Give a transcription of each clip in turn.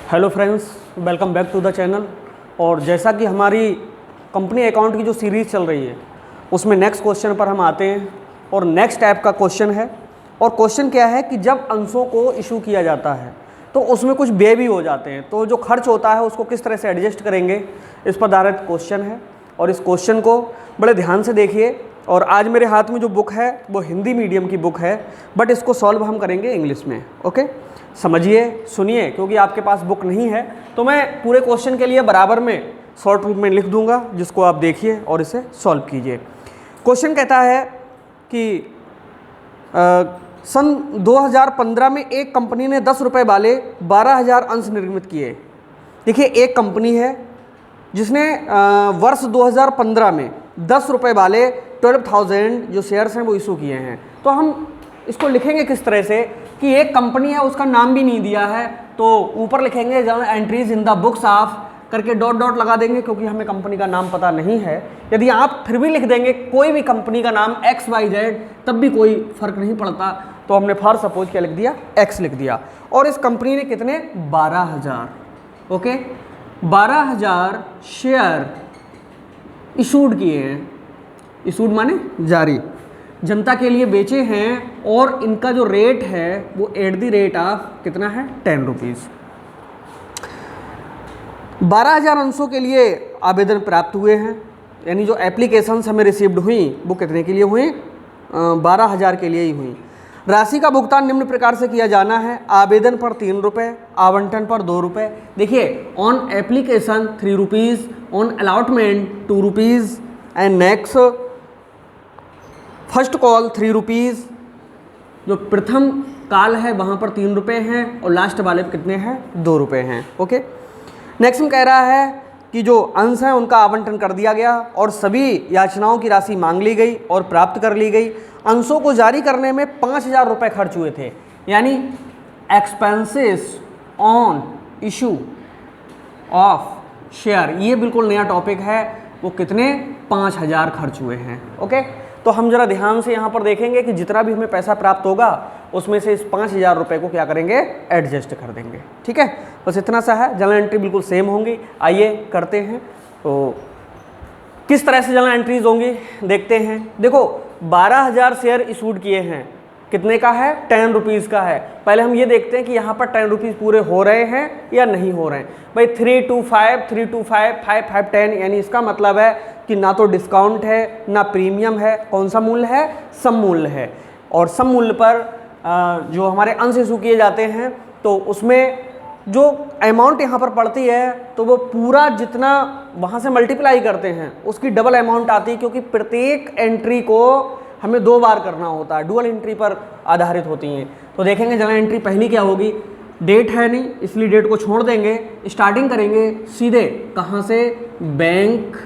Hello friends, welcome back to the channel. और जैसा कि हमारी कंपनी अकाउंट की जो सीरीज़ चल रही है उसमें नेक्स्ट क्वेश्चन पर हम आते हैं। और नेक्स्ट टाइप का क्वेश्चन है, और क्वेश्चन क्या है कि जब अंशों को इशू किया जाता है तो उसमें कुछ व्यय भी हो जाते हैं, तो जो खर्च होता है उसको किस तरह से एडजस्ट करेंगे, इस पर आधारित क्वेश्चन है। और इस क्वेश्चन को बड़े ध्यान से देखिए। और आज मेरे हाथ में जो बुक है वो हिंदी मीडियम की बुक है, बट इसको सॉल्व हम करेंगे इंग्लिश में। ओके, समझिए, सुनिए, क्योंकि आपके पास बुक नहीं है तो मैं पूरे क्वेश्चन के लिए बराबर में शॉर्ट रूप में लिख दूंगा, जिसको आप देखिए और इसे सॉल्व कीजिए। क्वेश्चन कहता है कि सन 2015 में एक कंपनी ने 10 रुपये वाले 12,000 अंश निर्मित किए। देखिए, एक कंपनी है जिसने वर्ष 2015 में 10 रुपये वाले 12,000 जो शेयर्स हैं वो इशू किए हैं। तो हम इसको लिखेंगे किस तरह से कि एक कंपनी है, उसका नाम भी नहीं दिया है, तो ऊपर लिखेंगे journal entries in the books of करके डॉट डॉट लगा देंगे, क्योंकि हमें कंपनी का नाम पता नहीं है। यदि आप फिर भी लिख देंगे कोई भी कंपनी का नाम XYZ तब भी कोई फर्क नहीं पड़ता। तो हमने फॉर सपोज क्या लिख दिया, X लिख दिया। और इस कंपनी ने कितने, 12,000, ओके, 12,000 शेयर इशूड किए हैं। इशूड माने जारी, जनता के लिए बेचे हैं, और इनका जो रेट है वो एट द रेट ऑफ कितना है, 10 रुपीज़। 12,000 अंशों के लिए आवेदन प्राप्त हुए हैं, यानी जो एप्लीकेशंस हमें रिसीव्ड हुई वो कितने के लिए हुई, 12,000 के लिए ही हुई। राशि का भुगतान निम्न प्रकार से किया जाना है। आवेदन पर 3 रुपये, आवंटन पर 2 रुपये। देखिए, on application 3 rupees, on allotment 2 rupees, and next first call 3 rupees. जो प्रथम काल है वहाँ पर 3 रुपये हैं, और लास्ट वाले पे कितने हैं, 2 रुपये हैं। ओके, नेक्स्ट में कह रहा है कि जो अंश हैं उनका आवंटन कर दिया गया, और सभी याचनाओं की राशि मांग ली गई और प्राप्त कर ली गई। अंशों को जारी करने में 5,000 रुपये खर्च हुए थे, यानी expenses on issue of share, ये बिल्कुल नया टॉपिक है। वो कितने, 5,000 खर्च हुए हैं। ओके, तो हम जरा ध्यान से यहाँ पर देखेंगे कि जितना भी हमें पैसा प्राप्त होगा उसमें से इस 5,000 रुपये को क्या करेंगे, एडजस्ट कर देंगे। ठीक है, बस इतना सा है। जर्नल एंट्री बिल्कुल सेम होंगी। आइए करते हैं। तो किस तरह से जर्नल एंट्रीज होंगी देखते हैं। देखो, 12,000 शेयर इशूड किए हैं, कितने का है, 10 रुपीज़ का है। पहले हम ये देखते हैं कि यहाँ पर 10 रुपीज़ पूरे हो रहे हैं या नहीं हो रहे हैं। भाई 325, 325, 5, 5, 10, यानी इसका मतलब है कि ना तो डिस्काउंट है ना प्रीमियम है। कौन सा मूल्य है, सम मूल्य है। और सम मूल्य पर जो हमारे अंश इशू किए जाते हैं तो उसमें जो अमाउंट यहाँ पर पड़ती है तो वो पूरा जितना वहाँ से मल्टीप्लाई करते हैं उसकी डबल अमाउंट आती है, क्योंकि प्रत्येक एंट्री को हमें 2 बार करना होता है, डुअल एंट्री पर आधारित होती हैं। तो देखेंगे जर्नल एंट्री पहली क्या होगी, डेट है नहीं इसलिए डेट को छोड़ देंगे। स्टार्टिंग करेंगे सीधे कहाँ से, बैंक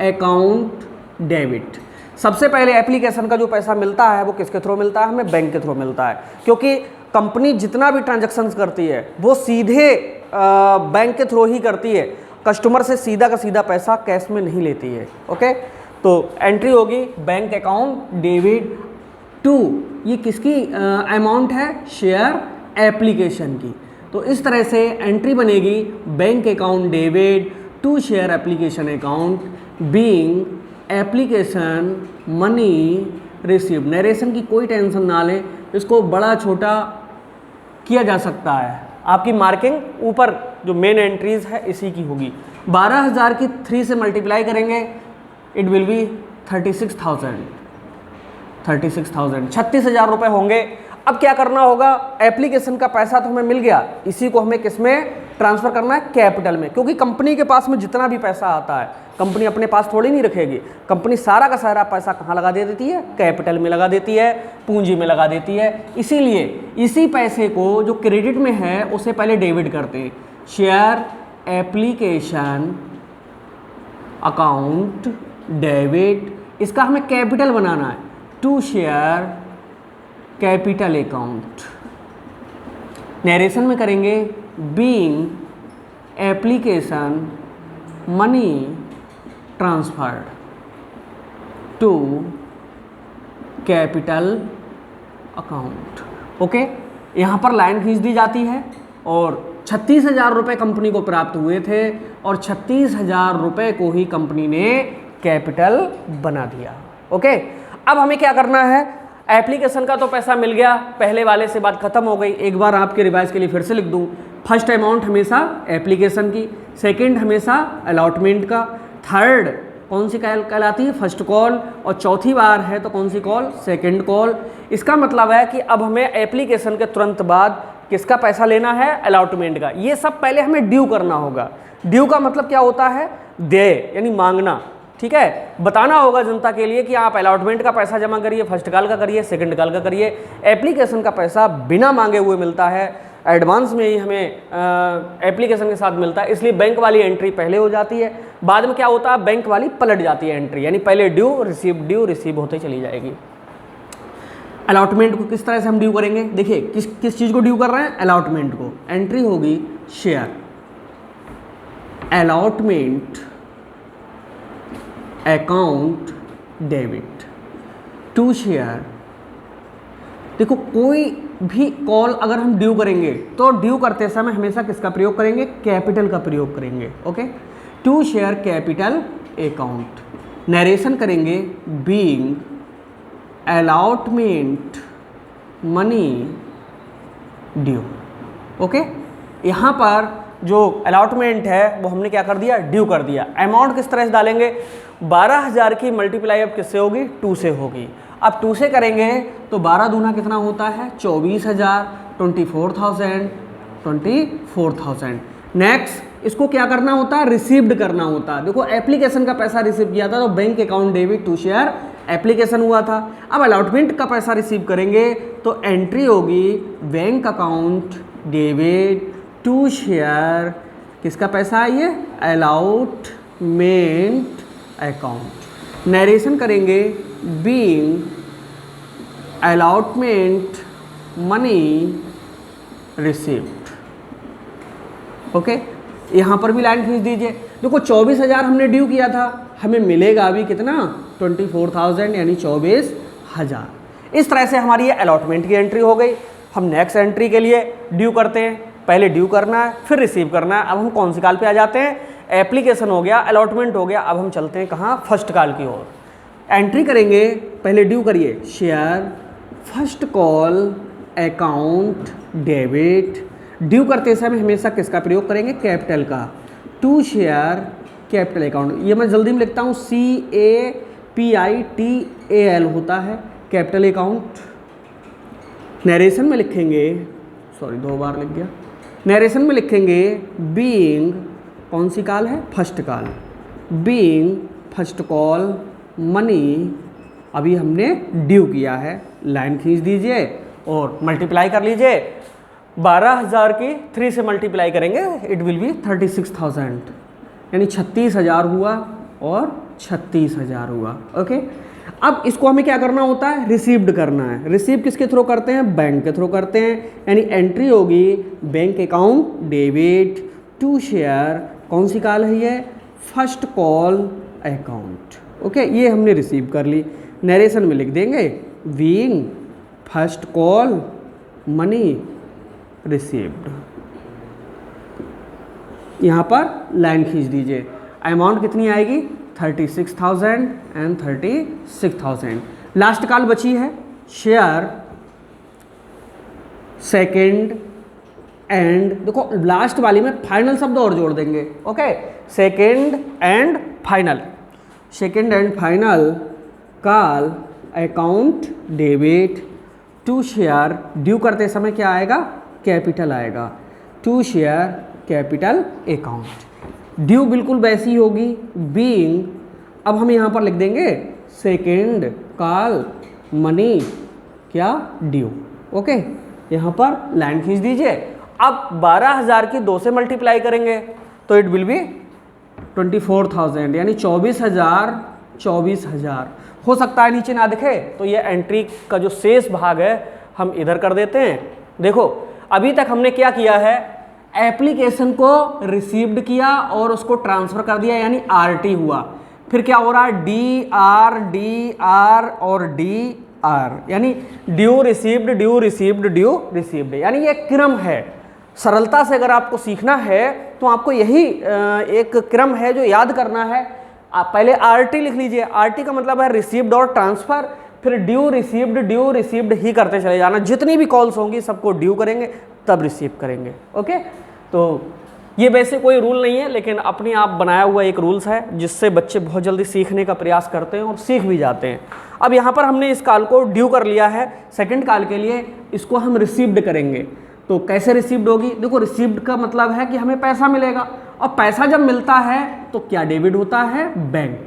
अकाउंट डेबिट। सबसे पहले एप्लीकेशन का जो पैसा मिलता है वो किसके थ्रू मिलता है, हमें बैंक के थ्रू मिलता है, क्योंकि कंपनी जितना भी ट्रांजैक्शंस करती है वो सीधे बैंक के थ्रू ही करती है। कस्टमर से सीधा का सीधा पैसा कैश में नहीं लेती है। ओके, तो एंट्री होगी बैंक अकाउंट डेबिट टू, ये किसकी अमाउंट है, शेयर एप्लीकेशन की। तो इस तरह से एंट्री बनेगी bank account debit to share application account being application money receive. Narration की कोई टेंशन ना लें, इसको बड़ा छोटा किया जा सकता है। आपकी मार्किंग ऊपर जो मेन एंट्रीज है इसी की होगी। 12,000 की 3 से मल्टीप्लाई करेंगे, इट विल बी 36,000, 36,000 रुपये होंगे। अब क्या करना होगा, एप्लीकेशन का पैसा तो हमें मिल गया, इसी को हमें किस में ट्रांसफ़र करना है, कैपिटल में। क्योंकि कंपनी के पास में जितना भी पैसा आता है कंपनी अपने पास थोड़ी नहीं रखेगी, कंपनी सारा का सारा पैसा कहाँ लगा दे देती है, कैपिटल में लगा देती है, पूंजी में लगा देती है। इसीलिए इसी पैसे को जो क्रेडिट में है उसे पहले डेबिट करते हैं, शेयर एप्लीकेशन अकाउंट डेबिट। इसका हमें कैपिटल बनाना है, to share capital account. Narration में करेंगे being application money transferred to capital account. Okay, यहाँ पर लाइन खींच दी जाती है और 36,000 रुपये कंपनी को प्राप्त हुए थे और 36,000 रुपये को ही कंपनी ने कैपिटल बना दिया। ओके, अब हमें क्या करना है, एप्लीकेशन का तो पैसा मिल गया, पहले वाले से बात खत्म हो गई। एक बार आपके रिवाइज के लिए फिर से लिख दूं, फर्स्ट अमाउंट हमेशा एप्लीकेशन की, सेकंड हमेशा अलॉटमेंट का, थर्ड कौन सी कहलाती है, फर्स्ट कॉल, और चौथी बार है तो कौन सी कॉल, सेकंड कॉल। इसका मतलब है कि अब हमें एप्लीकेशन के तुरंत बाद किसका पैसा लेना है, अलॉटमेंट का। ये सब पहले हमें ड्यू करना होगा। ड्यू का मतलब क्या होता है, देय यानी मांगना। ठीक है, बताना होगा जनता के लिए कि आप अलॉटमेंट का पैसा जमा करिए, फर्स्ट कॉल का करिए, सेकंड कॉल का करिए। एप्लीकेशन का पैसा बिना मांगे हुए मिलता है, एडवांस में ही हमें एप्लीकेशन के साथ मिलता है, इसलिए बैंक वाली एंट्री पहले हो जाती है। बाद में क्या होता है, बैंक वाली पलट जाती है एंट्री, यानी पहले ड्यू रिसीव होते चली जाएगी। अलॉटमेंट को किस तरह से हम ड्यू करेंगे, देखिए किस चीज़ को ड्यू कर रहे हैं, अलॉटमेंट को। एंट्री होगी share allotment account debit to share. देखो कोई भी कॉल अगर हम ड्यू करेंगे तो ड्यू करते समय हमेशा किसका प्रयोग करेंगे, कैपिटल का प्रयोग करेंगे। Okay, to share capital account. Narration करेंगे being allotment money due. Okay, यहाँ पर जो अलॉटमेंट है वो हमने क्या कर दिया, ड्यू कर दिया। अमाउंट किस तरह से डालेंगे, 12,000 की मल्टीप्लाई अब किससे होगी, 2 से होगी। अब 2 से करेंगे तो 12 दूना कितना होता है, 24,000, 24,000। नेक्स्ट इसको क्या करना होता है, रिसीव्ड करना होता है। देखो एप्लीकेशन का पैसा रिसीव किया था तो bank account debit to share application हुआ था। अब अलॉटमेंट का पैसा रिसीव करेंगे तो एंट्री होगी bank account debit to share, किसका पैसा है ये, अलॉटमेंट अकाउंट। नरेशन करेंगे being allotment money received. Okay, यहाँ पर भी लाइन खींच दीजिए। देखो 24,000 हमने ड्यू किया था, हमें मिलेगा अभी कितना, 24,000 यानी 24,000। इस तरह से हमारी ये अलॉटमेंट की एंट्री हो गई। हम नेक्स्ट एंट्री के लिए ड्यू करते हैं, पहले ड्यू करना है फिर रिसीव करना है। अब हम कौन सी कॉल पे आ जाते हैं, एप्लीकेशन हो गया, अलॉटमेंट हो गया। अब हम चलते हैं कहाँ, फर्स्ट कॉल की ओर। एंट्री करेंगे, पहले ड्यू करिए, share first call account debit. Due करते समय हमेशा किसका प्रयोग करेंगे, कैपिटल का, टू शेयर कैपिटल अकाउंट। ये मैं जल्दी में लिखता हूँ, CAPITAL होता है कैपिटल अकाउंट। नरेशन में लिखेंगे, सॉरी 2 बार लिख गया, नरेशन में लिखेंगे बीइंग, कौन सी कॉल है, first call, being first call money, अभी हमने ड्यू किया है। लाइन खींच दीजिए और मल्टीप्लाई कर लीजिए। 12,000 की 3 से मल्टीप्लाई करेंगे, इट विल बी 36,000, यानी 36,000 हुआ और 36,000 हुआ। ओके, अब इसको हमें क्या करना होता है, रिसीव्ड करना है। रिसीव किसके थ्रू करते हैं, बैंक के थ्रू करते हैं, यानी एंट्री होगी bank account debit to share, कौन सी कॉल है ये, फर्स्ट कॉल अकाउंट। ओके, ये हमने रिसीव कर ली। नरेशन में लिख देंगे being first call money received. यहाँ पर लाइन खींच दीजिए। अमाउंट कितनी आएगी, 36,000 एंड 36,000। लास्ट कॉल बची है शेयर सेकंड एंड, देखो लास्ट वाली में फाइनल शब्द और जोड़ देंगे। Okay, second and final, second and final call account debit to share. Due करते समय क्या आएगा, कैपिटल आएगा, to share capital account. Due बिल्कुल वैसी होगी, बीइंग, अब हम यहाँ पर लिख देंगे सेकंड कॉल मनी क्या, ड्यू। ओके, यहाँ पर लाइन खींच दीजिए। अब 12,000 की 2 से मल्टीप्लाई करेंगे तो इट विल बी 24,000, यानी 24,000 हो सकता है नीचे ना दिखे तो ये एंट्री का जो शेष भाग है हम इधर कर देते हैं। देखो अभी तक हमने क्या किया है, एप्लीकेशन को रिसीव्ड किया और उसको ट्रांसफर कर दिया, यानी RT हुआ। फिर क्या हो रहा है, DR और DR, यानी ड्यू रिसीव्ड, यानी ये क्रम है। सरलता से अगर आपको सीखना है तो आपको यही एक क्रम है जो याद करना है। आप पहले आरटी लिख लीजिए। आरटी का मतलब है रिसीव्ड और ट्रांसफ़र, फिर ड्यू रिसीव्ड ही करते चले जाना। जितनी भी कॉल्स होंगी सबको ड्यू करेंगे तब रिसीव करेंगे। ओके, तो ये वैसे कोई रूल नहीं है, लेकिन अपने आप बनाया हुआ एक रूल्स है जिससे बच्चे बहुत जल्दी सीखने का प्रयास करते हैं और सीख भी जाते हैं। अब यहाँ पर हमने इस कॉल को ड्यू कर लिया है, सेकंड कॉल के लिए इसको हम रिसीव्ड करेंगे। तो कैसे रिसीव्ड होगी? देखो, रिसीव्ड का मतलब है कि हमें पैसा मिलेगा, और पैसा जब मिलता है तो क्या डेबिट होता है? बैंक,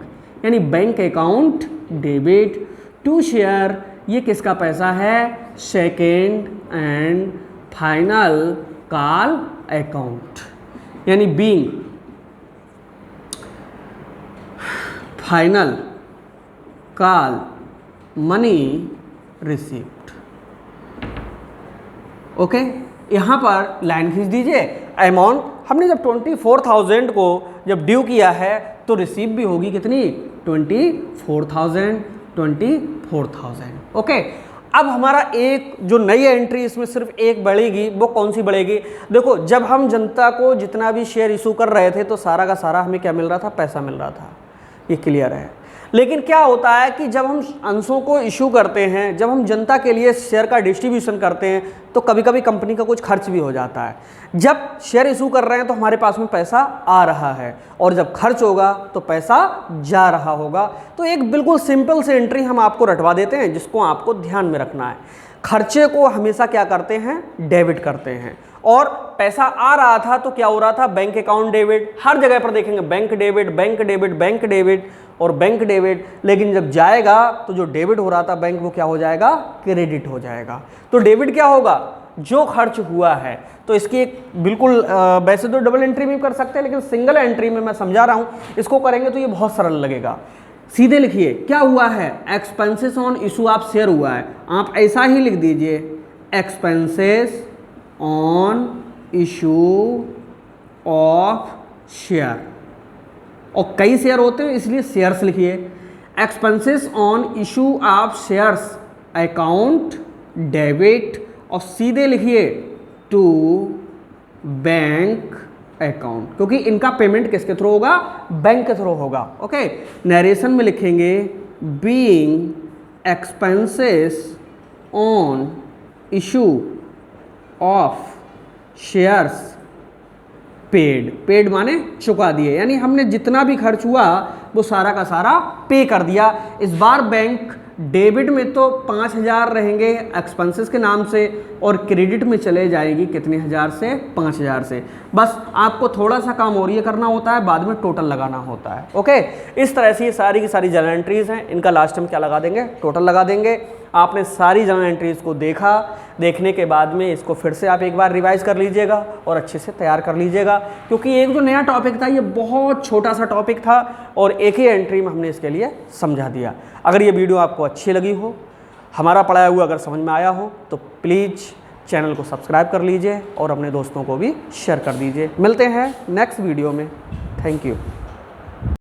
यानी bank account debit to share. ये किसका पैसा है? Second and final call account, यानी being final call money received. Okay, यहाँ पर लाइन खींच दीजिए। अमाउंट हमने जब 24,000 को जब ड्यू किया है तो रिसीव भी होगी कितनी? 24,000। ओके, अब हमारा एक जो नई एंट्री इसमें सिर्फ एक बढ़ेगी, वो कौन सी बढ़ेगी? देखो, जब हम जनता को जितना भी शेयर इशू कर रहे थे तो सारा का सारा हमें क्या मिल रहा था? पैसा मिल रहा था, ये क्लियर है। लेकिन क्या होता है कि जब हम अंशों को इशू करते हैं, जब हम जनता के लिए शेयर का डिस्ट्रीब्यूशन करते हैं, तो कभी कभी कंपनी का कुछ खर्च भी हो जाता है। जब शेयर इशू कर रहे हैं तो हमारे पास में पैसा आ रहा है, और जब खर्च होगा तो पैसा जा रहा होगा। तो एक बिल्कुल सिंपल सी एंट्री हम आपको रटवा देते हैं जिसको आपको ध्यान में रखना है। खर्चे को हमेशा क्या करते हैं? डेबिट करते हैं। और पैसा आ रहा था तो क्या हो रहा था? Bank account debit. हर जगह पर देखेंगे bank debit, bank debit, bank debit और बैंक डेबिट। लेकिन जब जाएगा तो जो डेबिट हो रहा था बैंक, वो क्या हो जाएगा? क्रेडिट हो जाएगा। तो डेबिट क्या होगा? जो खर्च हुआ है। तो इसकी एक बिल्कुल वैसे तो डबल एंट्री में कर सकते हैं, लेकिन सिंगल एंट्री में मैं समझा रहा हूँ। इसको करेंगे तो ये बहुत सरल लगेगा। सीधे लिखिए, क्या हुआ है? Expenses on issue of share हुआ है। आप ऐसा ही लिख दीजिए, expenses on issue of share. और कई शेयर होते हैं इसलिए शेयर्स लिखिए। Expenses on issue of shares account debit, और सीधे लिखिए टू बैंक अकाउंट, क्योंकि इनका पेमेंट किसके थ्रू होगा? बैंक के थ्रू होगा। ओके, नरेशन में लिखेंगे being expenses on issue of shares paid माने चुका दिए, यानी हमने जितना भी खर्च हुआ वो सारा का सारा पे कर दिया। इस बार बैंक डेबिट में तो 5,000 रहेंगे एक्सपेंसेस के नाम से, और क्रेडिट में चले जाएगी कितने हज़ार से? 5,000 से। बस आपको थोड़ा सा काम और ये करना होता है, बाद में टोटल लगाना होता है। ओके, इस तरह से ये सारी की सारी जर्नल एंट्रीज हैं। इनका लास्ट में क्या लगा देंगे? टोटल लगा देंगे। आपने सारी जर्नल एंट्रीज को देखा, देखने के बाद में इसको फिर से आप एक बार रिवाइज कर लीजिएगा और अच्छे से तैयार कर लीजिएगा, क्योंकि एक जो नया टॉपिक था ये बहुत छोटा सा टॉपिक था और एक ही एंट्री में हमने इसके लिए समझा दिया। अगर ये वीडियो आपको अच्छी लगी हो, हमारा पढ़ाया हुआ अगर समझ में आया हो, तो प्लीज़ चैनल को सब्सक्राइब कर लीजिए और अपने दोस्तों को भी शेयर कर दीजिए। मिलते हैं नेक्स्ट वीडियो में। Thank you.